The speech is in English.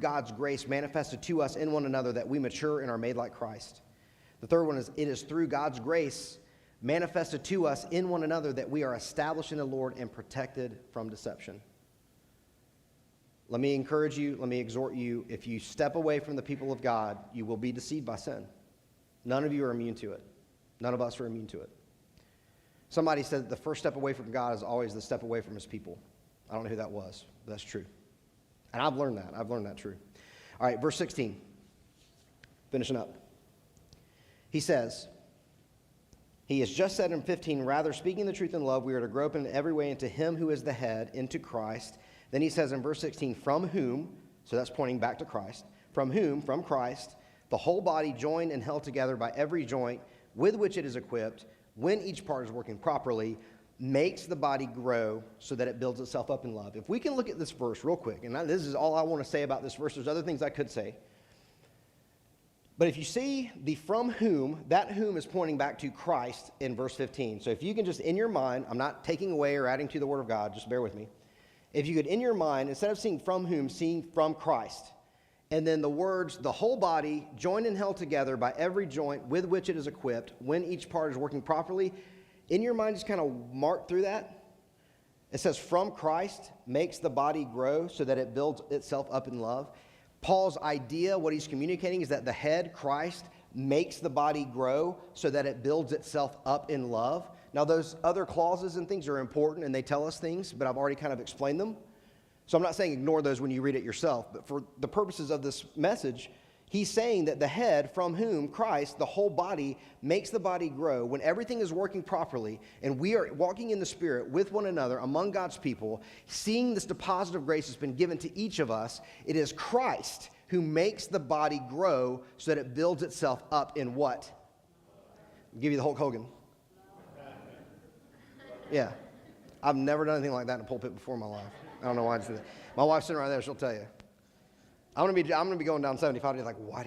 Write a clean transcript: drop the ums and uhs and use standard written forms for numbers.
God's grace manifested to us in one another that we mature and are made like Christ. The third one is, it is through God's grace manifested to us in one another that we are established in the Lord and protected from deception. Let me encourage you, let me exhort you, if you step away from the people of God, you will be deceived by sin. None of you are immune to it. None of us are immune to it. Somebody said that the first step away from God is always the step away from his people. I don't know who that was, but that's true. And I've learned that. I've learned that true. All right, verse 16. Finishing up. He says, he has just said in 15, rather speaking the truth in love, we are to grow up in every way into him who is the head, into Christ. Then he says in verse 16, from whom, so that's pointing back to Christ, from whom, from Christ, the whole body joined and held together by every joint with which it is equipped, when each part is working properly, makes the body grow so that it builds itself up in love. If we can look at this verse real quick, and this is all I want to say about this verse. There's other things I could say. But if you see the from whom, that whom is pointing back to Christ in verse 15. So if you can just in your mind, I'm not taking away or adding to the word of God, just bear with me. If you could in your mind, instead of seeing from whom, seeing from Christ, and then the words, the whole body joined and held together by every joint with which it is equipped, when each part is working properly, in your mind, just kind of mark through that. It says, from Christ makes the body grow so that it builds itself up in love. Paul's idea, what he's communicating, is that the head, Christ, makes the body grow so that it builds itself up in love. Now, those other clauses and things are important, and they tell us things, but I've already kind of explained them. So I'm not saying ignore those when you read it yourself, but for the purposes of this message, he's saying that the head, from whom Christ, the whole body, makes the body grow when everything is working properly and we are walking in the Spirit with one another among God's people, seeing this deposit of grace that's been given to each of us. It is Christ who makes the body grow so that it builds itself up in what? I'll give you the Hulk Hogan. Yeah. I've never done anything like that in a pulpit before in my life. I don't know why I did that. My wife's sitting right there. She'll tell you. I'm gonna be going down 75. Like, why